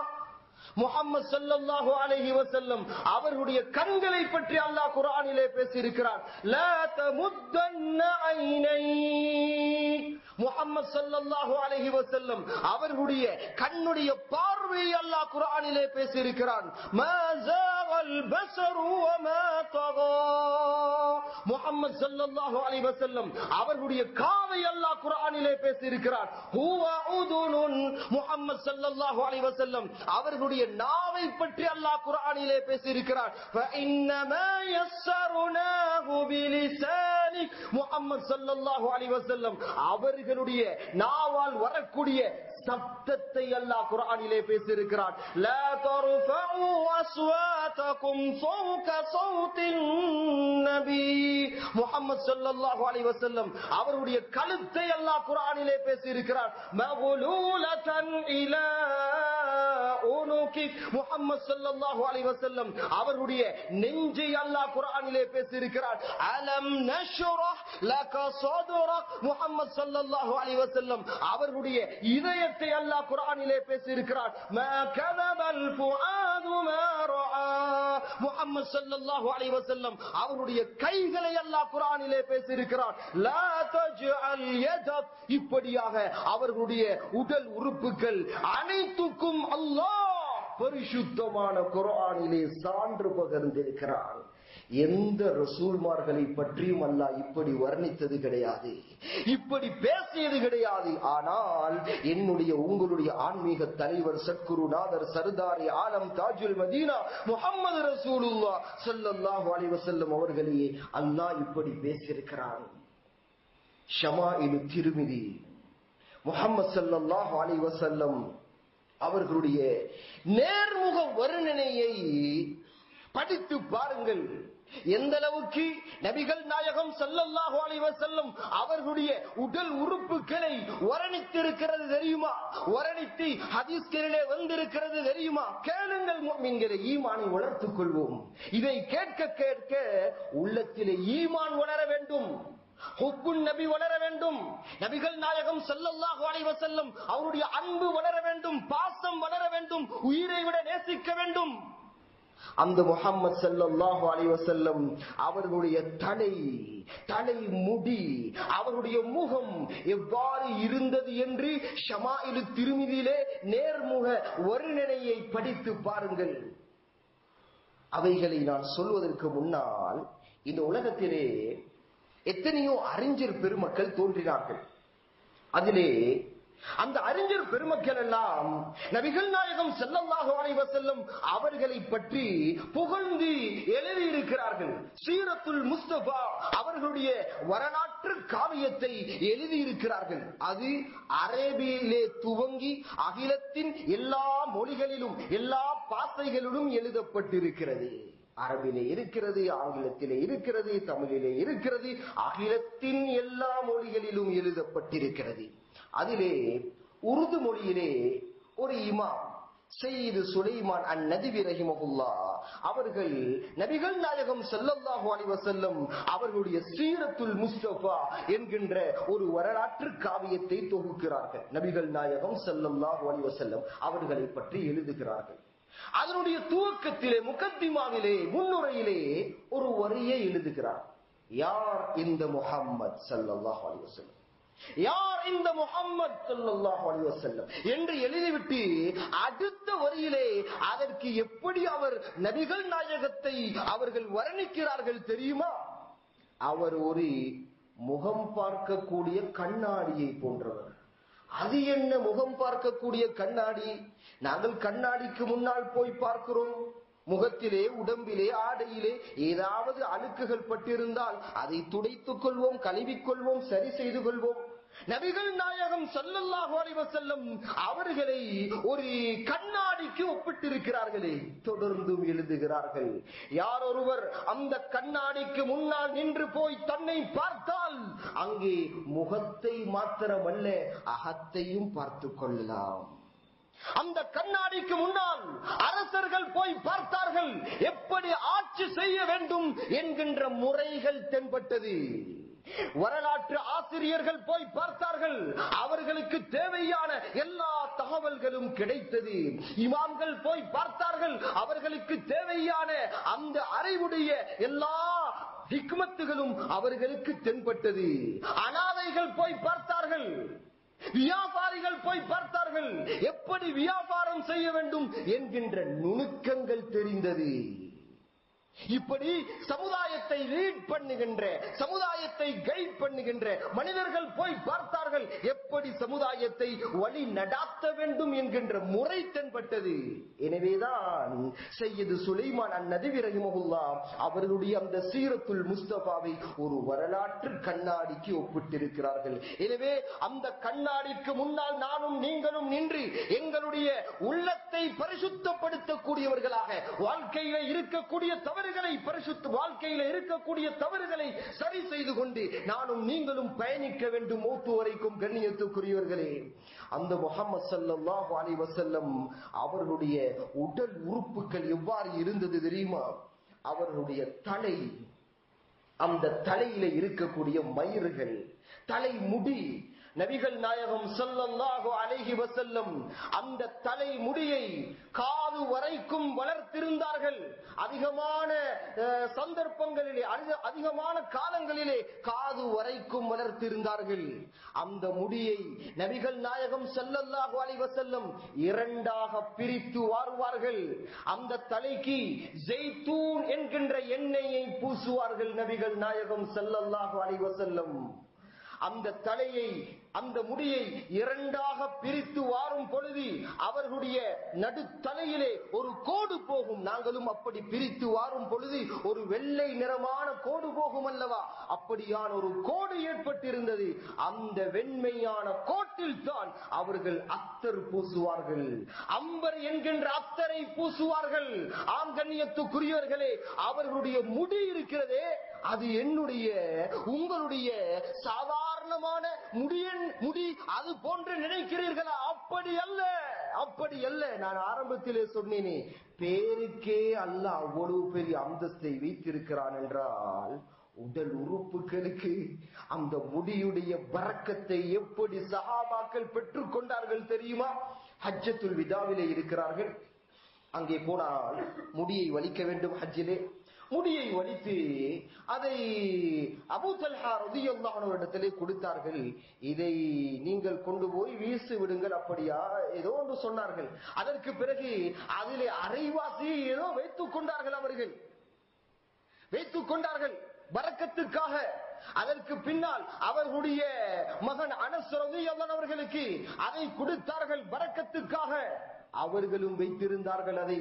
முஹம்மது ஸல்லல்லாஹு அலைஹி வஸல்லம் அவருடைய கண்களை பற்றி அல்லாஹ் குர்ஆனிலே பேசியிருக்கிறான். லா தமுத்தன்ன ஐனைக். முஹம்மது ஸல்லல்லாஹு அலைஹி வஸல்லம் அவருடைய கண்ணுடைய பார்வையை அல்லாஹ் குர்ஆனிலே பேசியிருக்கிறான். மா ஸாகல் பஸரு வ மா தகா. முஹம்மது ஸல்லல்லாஹு அலைஹி வஸல்லம் அவருடைய காதை அல்லாஹ் குர்ஆனிலே பேசியிருக்கிறான். ஹுவ உதுனுன். முஹம்மது ஸல்லல்லாஹு அலைஹி வஸல்லம் அவருடைய நாவை பற்றி அல்லாஹ் குர்ஆனிலே பேசியிருக்கிறான். ஃபஇன்னமா யஸ்ஸர்னாஹு பிலிசானிக். முஹம்மது ஸல்லல்லாஹு அலைஹி வஸல்லம் அவர்களுடைய நாவால் வரக்கூடிய சப்தத்தை அல்லாஹ் குர்ஆனிலே பேசியிருக்கிறான். லா தர்ஃபஉ அஸ்வாதகும் ஃபௌக ஸௌத்தின் நபி. முஹம்மது ஸல்லல்லாஹு அலைஹி வஸல்லம் அவருடைய கழுத்தை அல்லாஹ் குர்ஆனிலே பேசியிருக்கிறான். மக்லூலதன் இலா உனுகி. முஹம்மது ஸல்லல்லாஹு அலைஹி வஸல்லம் அவருடைய நெஞ்சை அல்லாஹ் குர்ஆனிலே பேசியிருக்கிறான். அலம் நஷ்ரஹ் லக ஸத்ரக். முஹம்மது ஸல்லல்லாஹு அலைஹி வஸல்லம் அவருடைய இதயத்தை அல்லாஹ் குர்ஆனிலே பேசியிருக்கிறான். மா கதபல் ஃபுஆது மா ரஆ. முஹம்மது ஸல்லல்லாஹு அலைஹி வஸல்லம் அவருடைய கைகளை அல்லாஹ் குர்ஆனிலே பேசியிருக்கிறான். லா தஜ்அல் யதக். இப்படியாக அவர்களுடைய உடல் உறுப்புகள் அனைத்துக்கும் அல்லாஹ் பரிசுத்தமான குர்ஆனிலே சான்று பகர்ந்திருக்கிறான். எந்த ரசூல்மார்களை பற்றியும் அல்லாஹ் இப்படி வர்ணித்தது கிடையாது, இப்படி பேசியது கிடையாது. ஆனால் என்னுடைய உங்களுடைய ஆன்மீக தலைவர் சத்குருநாதர் சர்தாரி ஆலம் தாஜுல் மதீனா முஹம்மது ரசூலுல்லாஹ் ஸல்லல்லாஹு அலைஹி வஸல்லம் அவர்களே அல்லாஹ் இப்படி பேசியிருக்கிறான். ஷமாயிலு திர்மிதி முஹம்மது ஸல்லல்லாஹு அலைஹி வஸல்லம் அவர்களுடைய நேர்முக வர்ணனையை படித்து பாருங்கள். எந்த அளவுக்கு நபிகள் நாயகம் ஸல்லல்லாஹு அலைஹி வஸல்லம் அவர்களுடைய உடல் உறுப்புகளை வர்ணித்திருக்கிறது தெரியுமா? வர்ணித்து ஹதீஸ்களிலே வந்திருக்கிறது தெரியுமா? கேளுங்கள் முஃமின்களே, ஈமானை வளர்த்துக் கொள்வோம். இதை கேட்க கேட்க உள்ளத்திலே ஈமான் வளர வேண்டும், ஹுப்புன் நபி வளர வேண்டும், நபிகள் நாயகம் ஸல்லல்லாஹு அலைஹி வஸல்லம் அவருடைய அன்பு வளர வேண்டும், பாசம் வளர வேண்டும், உயிரை விட நேசிக்க வேண்டும். அந்த முஹம்மது ஸல்லல்லாஹு அலைஹி வஸல்லம் அவர்களுடைய தலை முடி, அவருடைய முகம் எவ்வாறு இருந்தது என்று ஷமாயிலு திர்மிதியிலே நேர்முக வர்ணனையை படித்து பாருங்கள். அவைகளை நான் சொல்வதற்கு முன்னால் இந்த உலகத்திலே எத்தனையோ அறிஞர் பெருமக்கள் தோன்றினார்கள். அதிலே அந்த அறிஞர் பெருமக்கள் எல்லாம் நபிகள் நாயகம் ஸல்லல்லாஹு அலைஹி வஸல்லம் அவர்களை பற்றி புகழ்ந்து எழுதியிருக்கிறார்கள். சீரத்துல் முஸ்தபா அவர்களுடைய வரலாற்று காவியத்தை எழுதியிருக்கிறார்கள். அது அரபியிலே துவங்கி அகிலத்தின் எல்லா மொழிகளிலும் எல்லா பாசைகளிலும் எழுதப்பட்டிருக்கிறது. அரபிலே இருக்கிறது, ஆங்கிலத்திலே இருக்கிறது, தமிழிலே இருக்கிறது, அகிலத்தின் எல்லா மொழிகளிலும் எழுதப்பட்டிருக்கிறது. அதிலே உருது மொழியிலே ஒரு இமாம் சையீது சுலைமான் அன்-நதவி ரஹிமஹுல்லாஹ் அவர்கள் நபிகள் நாயகம் ஸல்லல்லாஹு அலைஹி வஸல்லம் அவர்களுடைய சீரத்துல் முஸ்தபா என்கின்ற ஒரு வரலாற்று காவியத்தை தொகுக்கிறார்கள். நபிகள் நாயகம் ஸல்லல்லாஹு அலைஹி வஸல்லம் அவர்களை பற்றி எழுதுகிறார்கள். அதனுடைய துவக்கத்திலே முகத்திமாவிலே முன்னுரையிலே ஒரு வரியை எழுதுகிறார். யார் இந்த முஹம்மது ஸல்லல்லாஹு அலைஹி வஸல்லம், யார் இந்த முஹம்மது ஸல்லல்லாஹு அலைஹி வஸல்லம் என்று எழுதிவிட்டு அடுத்த வரியிலே அதற்கு எப்படி அவர் நபிகள் நாயகத்தை அவர்கள் வர்ணிக்கிறார்கள் தெரியுமா? அவர் ஒரு முகம் பார்க்கக்கூடிய கண்ணாடியை போன்றவர். அது என்ன முகம் பார்க்கக்கூடிய கண்ணாடி? நாங்கள் கண்ணாடிக்கு முன்னால் போய் பார்க்கிறோம். முகத்திலே, உடம்பிலே, ஆடையிலே ஏதாவது அழுக்குகள் பட்டிருந்தால் அதை துடைத்துக் கொள்வோம், கழுவிக்கொள்வோம், சரி செய்து கொள்வோம். நபிகள் நாயகம் ஸல்லல்லாஹு அலைஹி வஸல்லம் அவர்களை ஒரு கண்ணாடிக்கு ஒப்பிட்டிருக்கிறார்களே. தொடர்ந்தும் எழுதுகிறார்கள், யார் ஒருவர் அந்த கண்ணாடிக்கு முன்னால் நின்று போய் தன்னை பார்த்தால் அங்கே முகத்தை மாத்திரமல்ல அகத்தையும் பார்த்து கொள்ளலாம். அந்த கண்ணாடிக்கு முன்னால் அரசர்கள் போய் பார்த்தார்கள், எப்படி ஆட்சி செய்ய வேண்டும் என்கின்ற முறைகள் தென்பட்டது. வரலாற்று ஆசிரியர்கள் போய் பார்த்தார்கள், அவர்களுக்கு தேவையான எல்லா தகவல்களும் கிடைத்தது. இமாம்கள் போய் பார்த்தார்கள், அவர்களுக்கு தேவையான அந்த அறிவுடைய எல்லா ஹிக்மத்துகளும் அவர்களுக்கு தென்பட்டது. அனாதைகள் போய் பார்த்தார்கள், வியாபாரிகள் போய் பார்த்தார்கள், எப்படி வியாபாரம் செய்ய வேண்டும் என்கின்ற நுணுக்கங்கள் தெரிந்தது. இப்படி சமுதாயத்தை லீட் பண்ணுகின்ற, சமுதாயத்தை கைட் பண்ணுகின்ற மனிதர்கள் போய் பார்த்தார்கள், எப்படி சமுதாயத்தை வழி நடாத்த வேண்டும் என்கின்ற முறை தென்பட்டது. எனவேதான் சையது சுலைமான் அன்-நதவி ரஹிமஹுல்லாஹ் அவர்களுடைய அந்த சீரத்துல் முஸ்தபாவை ஒரு வரலாற்று கண்ணாடிக்கு ஒப்பிட்டிருக்கிறார்கள். எனவே அந்த கண்ணாடிக்கு முன்னால் நானும் நீங்களும் நின்று எங்களுடைய உள்ளத்தை பரிசுத்தப்படுத்தக்கூடியவர்களாக, வாழ்க்கையில இருக்கக்கூடிய வாழ்க்கையில இருக்கக்கூடிய தவறுகளை சரி செய்து கொண்டு நானும் நீங்களும் பயணிக்க வேண்டும் மௌத்து வரைக்கும். கண்ணியத்துக்குரியவர்களே, அந்த முஹம்மது ஸல்லல்லாஹு அலைஹி வஸல்லம் அவர்களுடைய உடல் உறுப்புகள் எவ்வாறு இருந்தது தெரியுமா? அவர்களுடைய தலை, அந்த தலையில இருக்கக்கூடிய மயிர்கள், தலைமுடி, நபிகள் நாயகம் ஸல்லல்லாஹு அலைஹி வஸல்லம் அந்த தலைமுடியை காது வரைக்கும் வளர்த்திருந்தார்கள். அதிகமான சந்தர்ப்பங்களிலே, அதிகமான காலங்களிலே காது வரைக்கும் வளர்த்திருந்தார்கள். அந்த முடியை நபிகள் நாயகம் ஸல்லல்லாஹு அலைஹி வஸல்லம் இரண்டாக பிரித்து வாருவார்கள். அந்த தலைக்கு ஜெய்தூன் என்கின்ற எண்ணெயை பூசுவார்கள் நபிகள் நாயகம் ஸல்லல்லாஹு அலைஹி வஸல்லம். அந்த தலையை, அந்த முடியை இரண்டாக பிரித்து வாரும் பொழுது அவர்களுடைய நடுத்தலையிலே ஒரு கோடு போகும். நாங்களும் அப்படி பிரித்து வாரும் பொழுது ஒரு வெள்ளை நிறமான கோடு போகும் அல்லவா, அப்படியான ஒரு கோடு ஏற்பட்டிருந்தது. அந்த வெண்மையான கோட்டில் தான் அவர்கள் அத்தர் பூசுவார்கள், அம்பர் என்கின்ற அத்தரை பூசுவார்கள். ஆங்கண்ணியத்துக்குரியவர்களே, அவர்களுடைய முடி இருக்கிறதே, அது என்னுடைய உங்களுடைய சாதாரணமான முடி அது போன்று நினைக்கிறீர்களா? அப்படி அல்ல, அப்படி அல்ல. நான் ஆரம்பத்திலே சொன்னேனே, பேருக்கே அல்லாஹ் அவ்வளவு பெரிய அந்தஸ்தை வைத்திருக்கிறான் என்றால் உடல் உறுப்புகளுக்கு அந்த முடியுடைய பரக்கத்தை எப்படி சஹாபாக்கள் பெற்றுக் கொண்டார்கள் தெரியுமா? ஹஜ்ஜத்துல் விதாவிலே இருக்கிறார்கள். அங்கே போனால் முடியை வலிக்க வேண்டும். ஹஜ்ஜிலே முடியை வலித்து அதை அபூ தல்ஹா ரலியல்லாஹு அன்ஹு இடத்திலே கொடுத்தார்கள். இதை நீங்கள் கொண்டு போய் வீசி விடுங்கள், அப்படியா ஏதோ ஒன்று சொன்னார்கள். அதற்கு பிறகு அதிலே அரைவாசி ஏதோ வைத்துக் கொண்டார்கள், அவர்கள் வைத்துக் கொண்டார்கள் பரக்கத்துக்காக. அதற்கு பின்னால் அவர்களுடைய மகன் அனஸ் ரலியல்லாஹு அன்ஹு அவர்களுக்கு அதை கொடுத்தார்கள் பரக்கத்துக்காக. அவர்களும் வைத்திருந்தார்கள். அதை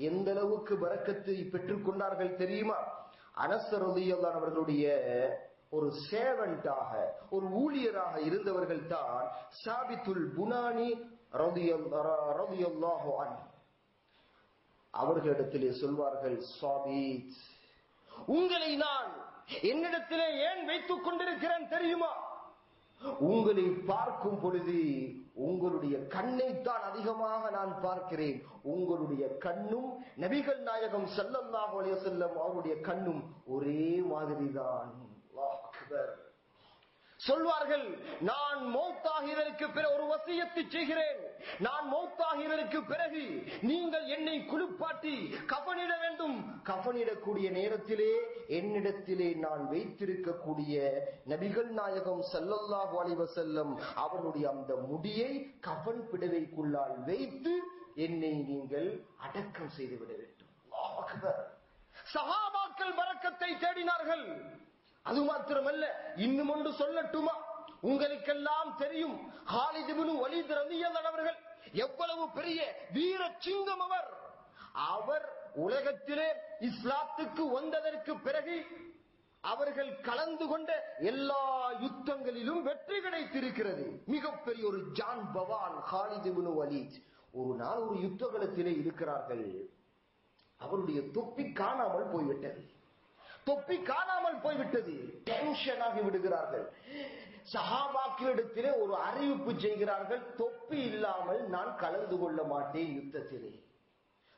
எந்த அளவுக்கு பரக்கத்தை பெற்றுக் கொண்டார்கள் தெரியுமா? அனஸ் ரலியல்லாஹு அன்ஹு அவர்களுடைய ஒரு சேவன்டாக, ஒரு ஊழியராக இருந்தவர்கள் தான் சாபித்துல் புனானி ரலியல்லாஹு அன்ஹு. அவர்களிடத்திலே சொல்வார்கள், சாபித், உங்களை நான் என்னிடத்திலே ஏன் வைத்துக் கொண்டிருக்கிறேன் தெரியுமா? உங்களை பார்க்கும் பொழுது உங்களுடைய கண்ணைத்தான் அதிகமாக நான் பார்க்கிறேன். உங்களுடைய கண்ணும் நபிகள் நாயகம் ஸல்லல்லாஹு அலைஹி வஸல்லம் அவருடைய கண்ணும் ஒரே மாதிரிதான். அல்லாஹ் அக்பர். சொல்வார்கள், நான் மௌத்தாகிறதற்கு பிறகு ஒரு வசியத்தை செய்கிறேன். நான் மௌத்தாகிறதற்கு பிறகு நீங்கள் என்னை குளிப்பாட்டி கஃனிட வேண்டும். கஃனிடக்கூடிய நேரத்திலே என்னிடத்திலே நான் வைத்திருக்கக்கூடிய நபிகள் நாயகம் ஸல்லல்லாஹு அலைஹி வஸல்லம் அவருடைய அந்த முடியை கஃன் பிடவைக்குள்ளால் வைத்து என்னை நீங்கள் அடக்கம் செய்துவிட வேண்டும். அல்லாஹ் அக்பர். சஹாபாக்கள் பரக்கத்தை தேடினார்கள். அது மாத்திரமல்ல, இன்னும் ஒன்று சொல்லட்டுமா? உங்களுக்கெல்லாம் தெரியும், காலித் இப்னு வலீத் ரலியல்லாஹு அன்ஹு அவர்கள் எவ்வளவு பெரிய வீர சிங்கம். அவர் உலகத்திலே இஸ்லாத்துக்கு வந்ததற்கு பிறகு அவர்கள் கலந்து கொண்ட எல்லா யுத்தங்களிலும் வெற்றி கிடைத்திருக்கிறது. மிகப்பெரிய ஒரு ஜான் பவான் காலித் இப்னு வலீத். ஒரு நாள் ஒரு யுத்த களத்திலே இருக்கிறார்கள். அவருடைய தொப்பி காணாமல் போய்விட்டது. தொப்பி காணாமல் போய்விட்டது. டென்ஷன் ஆகி விடுகிறார்கள். சஹாபாக்களிடத்திலே ஒரு அறிவிப்பு செய்கிறார்கள், தொப்பி இல்லாமல் நான் கலந்து கொள்ள மாட்டேன் யுத்தத்திலே.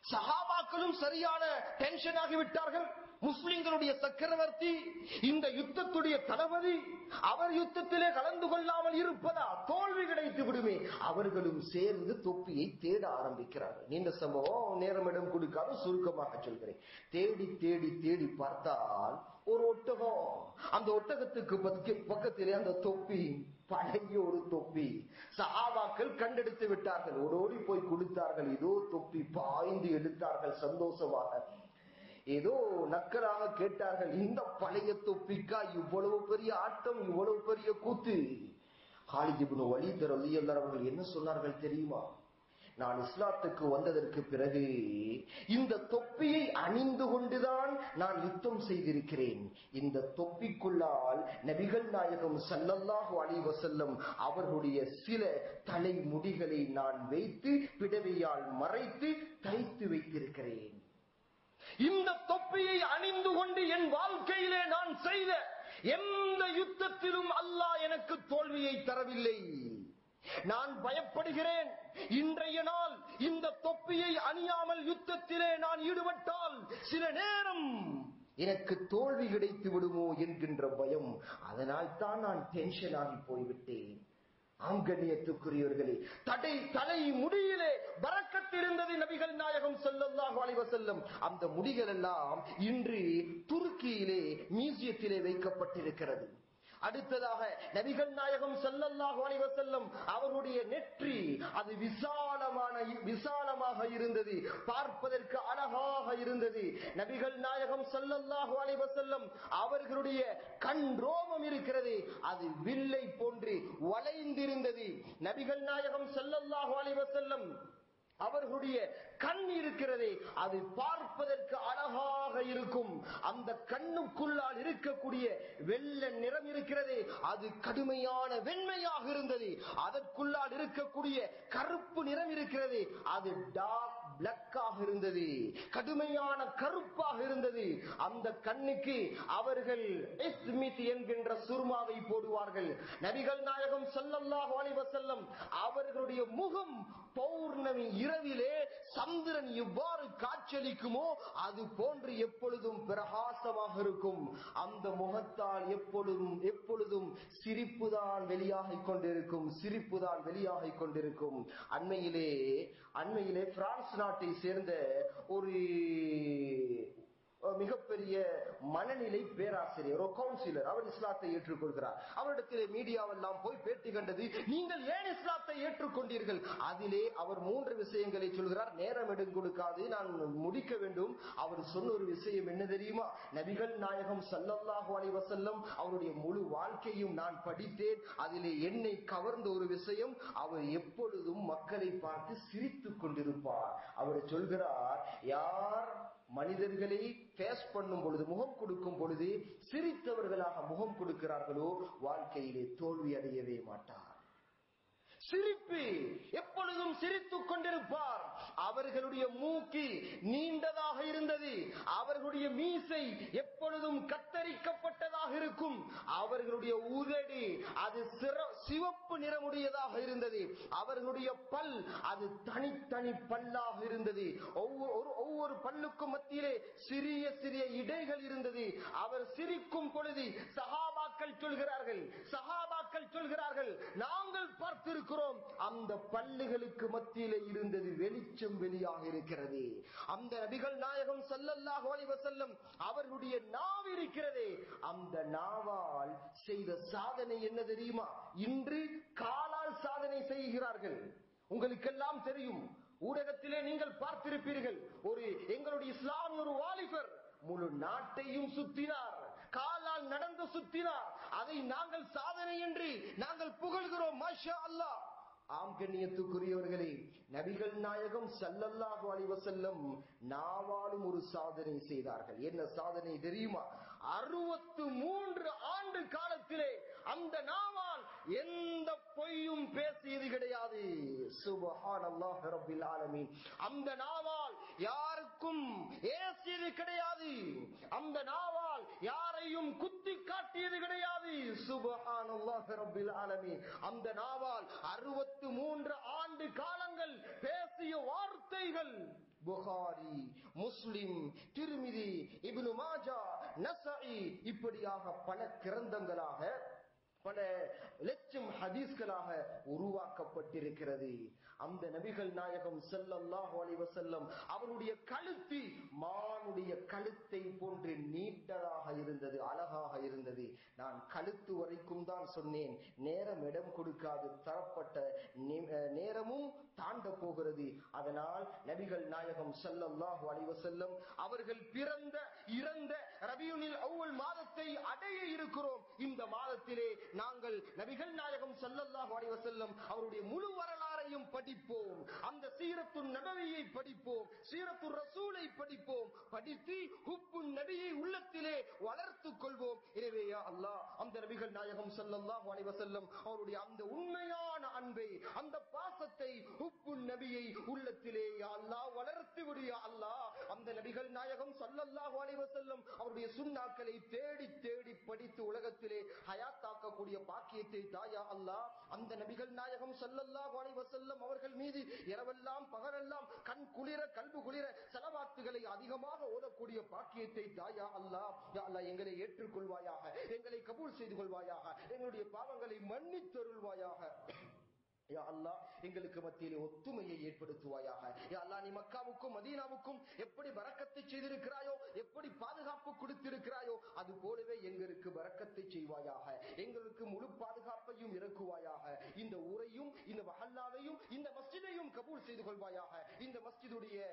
சஹாபாக்களும் சரியான டென்ஷன் ஆகிவிட்டார்கள். முஸ்லிம்களுடைய சக்கரவர்த்தி, இந்த யுத்தத்துடைய தளபதி, அவர் யுத்தத்திலே கலந்து கொள்ளாமல் இருப்பதா? தோல்வி கிடைத்து விடுமே. அவர்களும் சேர்ந்து தொப்பியை தேட ஆரம்பிக்கிறார்கள். நீண்ட சம்பவம், நேரமிடம் கொடுக்காத சுருக்கமாக சொல்கிறேன். தேடி தேடி தேடி பார்த்தால் ஒரு ஒட்டகம். அந்த ஒட்டகத்துக்கு பக்கத்திலே அந்த தொப்பி, பழைய ஒரு தொப்பி. சஹாபாக்கள் கண்டெடுத்து விட்டார்கள். ஓடோடி போய் கொடுத்தார்கள். இதோ தொப்பி. பாய்ந்து எடுத்தார்கள் சந்தோஷமாக. ஏதோ நக்கலாக கேட்டார்கள், இந்த பழைய தொப்பிக்கா இவ்வளவு பெரிய ஆட்டம், இவ்வளவு பெரிய கூத்து? காலித் இப்னு வலீத் ரலியல்லாஹு அன்ஹு அவர்கள் என்ன சொன்னார்கள் தெரியுமா? நான் இஸ்லாத்துக்கு வந்ததற்கு பிறகு இந்த தொப்பியை அணிந்து கொண்டுதான் நான் யுத்தம் செய்திருக்கிறேன். இந்த தொப்பிக்குள்ளால் நபிகள் நாயகம் ஸல்லல்லாஹு அலைஹி வஸல்லம் அவர்களுடைய சில தலைமுடிகளை நான் வைத்து பிடவையால் மறைத்து தைத்து வைத்திருக்கிறேன். இந்த தொப்பியை அணிந்து கொண்டு என் வாழ்க்கையிலே நான் செய்த எந்த யுத்தத்திலும் அல்லாஹ் எனக்கு தோல்வியை தரவில்லை. நான் பயப்படுகிறேன், இன்றைய நாள் இந்த தொப்பியை அணியாமல் யுத்தத்திலே நான் ஈடுபட்டால் சில நேரம் எனக்கு தோல்வி கிடைத்து விடுமோ என்கின்ற பயம். அதனால் தான் நான் டென்ஷன் ஆகி போய்விட்டேன். ஆங்கண்ணியத்துக்குரியவர்களே, தலை முடியிலே பரக்கத் இருந்தது நபிகள் நாயகம் ஸல்லல்லாஹு அலைஹி வஸல்லம். அந்த முடிகள் எல்லாம் இன்று துருக்கியிலே மியூசியத்திலே வைக்கப்பட்டிருக்கிறது. அடுத்ததாக நபிகள் நாயகம் ஸல்லல்லாஹு அலைஹி வஸல்லம் அவருடைய நெற்றி அது விசாலமாக இருந்தது, பார்ப்பதற்கு அழகாக இருந்தது. நபிகள் நாயகம் ஸல்லல்லாஹு அலைஹி வஸல்லம் அவர்களுடைய கண் ரோமம் இருக்கிறது, அது வில்லை போன்று வளைந்திருந்தது. நபிகள் நாயகம் ஸல்லல்லாஹு அலைஹி வஸல்லம் அவர்களுடைய கண் இருக்கிறதே, அது பார்ப்பதற்கு அழகாக இருக்கும். அந்த கண்ணுக்குள்ளால் இருக்கக்கூடிய வெள்ளை நிறம் இருக்கிறதே, அது கடுமையான வெண்மையாக இருந்தது. அதற்குள்ளால் இருக்கக்கூடிய கருப்பு நிறம் இருக்கிறது, அது டார்க் பிளாக்காக இருந்தது, கடுமையான கருப்பாக இருந்தது. அந்த கண்ணுக்கு அவர்கள் இஸ்மித் என்கின்ற சுர்மாவை போடுவார்கள். நபிகள் நாயகம் ஸல்லல்லாஹு அலைஹி வஸல்லம் அவர்களுடைய முகம் பௌர்ணமி இரவிலே சந்திரன் எவ்வாறு காட்சியளிக்குமோ அது போன்று எப்பொழுதும் பிரகாசமாக இருக்கும். அந்த முகத்தால் எப்பொழுதும் சிரிப்புதான் வெளியாகிக் கொண்டிருக்கும், சிரிப்புதான் வெளியாகிக் கொண்டிருக்கும். அண்மையிலே பிரான்ஸ் நாட்டை சேர்ந்த ஒரு மிகப்பெரிய மனநிலை பேராசிரியர், ஒரு கவுன்சிலர், அவர் இஸ்லாத்தை ஏற்றுக்கொள்கிறார். அவரிடத்திலே மீடியாவெல்லாம் போய் பேட்டி கண்டது, நீங்கள் ஏன் இஸ்லாத்தை ஏற்றுக்கொண்டீர்கள்? அதிலே அவர் 3 விஷயங்களை சொல்கிறார். நேரம் எடுக்கொடுக்காது, நான் முடிக்க வேண்டும். அவர் சொன்ன ஒரு விஷயம் என்ன தெரியுமா? நபிகள் நாயகம் ஸல்லல்லாஹு அலைஹி வஸல்லம் அவருடைய முழு வாழ்க்கையும் நான் படித்தேன். அதிலே என்னை கவர்ந்த ஒரு விஷயம், அவர் எப்பொழுதும் மக்களை பார்த்து சிரித்துக் கொண்டிருப்பார். அவர் சொல்கிறார், யார் மனிதர்களை பேஸ் பண்ணும் பொழுது, முகம் கொடுக்கும் பொழுது சிரித்தவர்களாக முகம் கொடுக்கிறார்களோ வாழ்க்கையிலே தோல்வி அடையவே மாட்டார். சிரிப்பு, எப்பொழுதும் சிரித்துக் கொண்டிருப்பார். அவர்களுடைய மூக்கு நீண்டதாக இருந்தது, அவர்களுடைய மீசை எப்பொழுதும் கத்தரிக்கப்பட்டதாக இருக்கும், அவர்களுடைய உதடு அது சிவப்பு நிறமுடையதாக இருந்தது, அவர்களுடைய பல் அது தனித்தனி பல்லாக இருந்தது, ஒவ்வொரு பல்லுக்கும் மத்தியிலே சிறிய சிறிய இடைகள் இருந்தது. அவர் சிரிக்கும் பொழுது சஹாபாக்கள் சொல்கிறார்கள், நாங்கள் பார்த்திருக்கிறோம், அந்த பல்லுகளுக்கு மத்தியிலே இருந்தது வெளிச்சம் வெளியாக இருக்கிறது. அந்த நபிகள் நாயகம் ஸல்லல்லாஹு அலைஹி வஸல்லம் அவர்களுடைய நாவு இருக்கிறதே, அந்த நாவால் செய்த சாதனை என்ன தெரியுமா? இன்று காலால் சாதனை செய்கிறார்கள். உங்களுக்கெல்லாம் தெரியும், ஊடகத்திலே நீங்கள் பார்த்திருப்பீர்கள், எங்களுடைய இஸ்லாமிய ஒரு வாலிபர் முழு நாட்டையும் சுத்தினார், காலால் நடந்து சுத்தினார். அதை நாங்கள் சாதனை என்று நாங்கள் புகழ்கிறோம். மாஷா அல்லாஹ். ஆம் கண்ணியத்துக்குரியவர்களே, நபிகள் நாயகம் ஸல்லல்லாஹு அலைஹி வஸல்லம் நாவாலும் ஒரு சாதனை செய்தார்கள். என்ன சாதனை தெரியுமா? 63 ஆண்டு காலத்திலே அந்த நாவால் எந்த பொய்யும் பேசியது கிடையாது. சுப்ஹானல்லாஹ் ரப்பில் ஆலமீன். அந்த நாவால் யாருக்கும் ஏசியது கிடையாது, அந்த நாவால் யாரையும் குத்தி காட்டியது கிடையாது. சுப்ஹானல்லாஹ் ரப்பில் ஆலமீன். அந்த நாவால் 63 ஆண்டு காலங்கள் பேசிய வார்த்தைகள் புகாரி, முஸ்லிம், திர்மிதி, இப்னு மாஜா, நஸஈ, இப்படியாக பல கிரந்தங்களாக பல லட்சம் ஹதீஸ்களாக உருவாக்கப்பட்டிருக்கிறது. அந்த நபிகள் நாயகம் ஸல்லல்லாஹு அலைஹி வஸல்லம் அவருடைய கழுத்து மானுடைய கழுத்தை போன்று நீட்டதாக இருந்தது, அழகாக இருந்தது. நான் கழுத்து வரைக்கும் தான் சொன்னேன், நேரம் இடம் கொடுக்காது, தரப்பட்ட நேரமும் தாண்ட போகிறது. அதனால் நபிகள் நாயகம் ஸல்லல்லாஹு அலைஹி வஸல்லம் அவர்கள் இறந்த ரபியுல் அவ்வல் மாதத்தை அடைய இருக்கிறோம். இந்த மாதத்திலே நாங்கள் நபிகள் நாயகம் ஸல்லல்லாஹு அலைஹி வஸல்லம் அவருடைய முழு வரலாறையும் படிப்போம், அந்த சீரத்துன் நபவியை படிப்போம், சீரத்துர் ரசூலை படிப்போம், படித்து ஹுப்புன் நபியை உள்ளத்திலே வளர்த்துக் கொள்வோம். எனவே யா அல்லாஹ், அந்த நபிகள் நாயகம் ஸல்லல்லாஹு அலைஹி வஸல்லம் அவருடைய அந்த உண்மையான அன்பை, அந்த பாசத்தை, ஹுப்புன் நபியை உள்ளத்திலே யா அல்லாஹ் வளர்த்து விடு யா அல்லாஹ். அந்த நபிகள் நாயகம் ஸல்லல்லாஹு அலைஹி வஸல்லம் அவருடைய சுன்னாக்களை தேடி தேடி படித்து உலகத்திலே ஹயாத்தாக்க பாக்கியத்தை தாயா அல்லாஹ். அந்த நபிகள் நாயகம் ஸல்லல்லாஹு அலைஹி வஸல்லம் அவர்கள் மீது இரவெல்லாம் பகலெல்லாம் கண் குளிர கல்பு குளிர ஸலவாத்துகளை அதிகமாக ஓதக்கூடிய பாக்கியத்தை தாயா அல்லாஹ். யா அல்லாஹ், எங்களை ஏற்றுக்கொள்வாயாக, எங்களை கபூல் செய்து கொள்வாயாக, எங்களுடைய பாவங்களை மன்னித்தருள்வாயாக. யா அல்லாஹ் எங்களுக்கு மத்தியிலே ஒத்துமையை ஏற்படுத்துவாயாக. யா அல்லாஹ் நீ மக்காவுக்கும் மதீனாவுக்கும் எப்படி பரக்கத்தை செய்திருக்கிறாயோ, எப்படி பாதுகாப்பு கொடுத்திருக்கிறாயோ, அது போலவே எங்களுக்கு பரக்கத்தை செய்வாயாக. எங்களுக்கு முழு பாதுகாப்பையும் இறக்குவாயாக. இந்த ஊரையும் இந்த மஹல்லாவையும் இந்த மஸ்ஜிதையும் கபூல் செய்து கொள்வாயாக. இந்த மஸ்ஜிதுடைய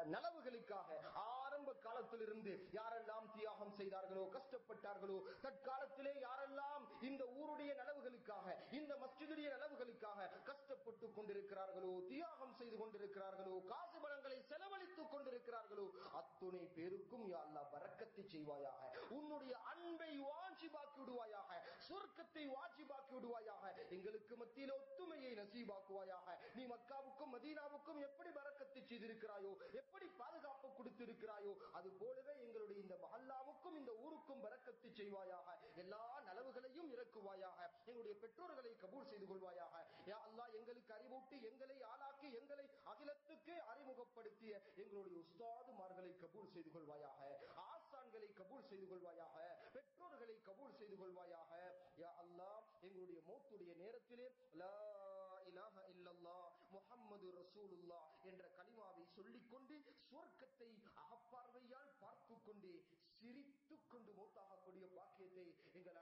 நலவுகளுக்காக ஆரம்ப காலத்திலிருந்து யாரெல்லாம் தியாகம் செய்தார்களோ, கஷ்டப்பட்டார்களோ, தற்காலத்திலே யாரெல்லாம் இந்த ஊருடைய நலவுகளுக்காக, இந்த மஸ்ஜிதுடைய நலவுகளுக்காக கஷ்டப்பட்டு கொண்டிருக்கிறார்களோ, தியாகம் செய்து கொண்டிருக்கிறார்களோ, காசு பணங்களை செலவழித்துக் கொண்டிருக்கிறார்களோ, அத்துணை பேருக்கும் யா அல்லாஹ் பரக்கத்தை செய்வாயாக. உன்னுடைய அன்பை வாஜிபாக்கி விடுவாயாக. சொர்க்கத்தை வாஜிபாக்கி விடுவாயாக. எங்களுக்கு மத்தியில் ஒத்துமையை நசீபாக்குவாயாக. நீ மக்காவுக்கும் மதீனாவுக்கும் எப்படி பரக்கத்தை செய்திருக்கிறாயோ, எப்படி பாதுகாப்பு கொடுத்திருக்கிறாயோ, அது போலவே எங்களுடைய இந்த மஹல்லாவுக்கும் இந்த ஊருக்கும் பரக்கத்து செய்வாயாக. எல்லா நலவுகளையும் இறக்குவாயாக. எங்களுடைய பெற்றோர்களை கபூல் செய்து கொள்வாயாக. யா அல்லாஹ் எங்களுக்கு அறிவூட்டி, எங்களை ஆளாக்கி, எங்களை அகிலத்துக்கு அறிமுகப்படுத்திய எங்களுடைய உஸ்தாதுமார்களை கபூல் செய்து கொள்வாயாக. ஆசான்களை கபூல் செய்து கொள்வாயாக. பெற்றோர்களை கபூல் செய்து கொள்வாயாக. யா அல்லாஹ் எங்களுடைய மௌத்துடைய நேரத்திலே லா இலாஹ இல்லல்லாஹ் முஹம்மது ரசூலுல்லாஹ் என்ற கலிமாவை சொல்லிக் கொண்டு சொர்க்கத்தை அகப்பார்வையால் பார்த்துக் கொண்டே சிரித்துக் கொண்டு மௌத்தாகக்கூடிய பாக்கியத்தை எங்கள்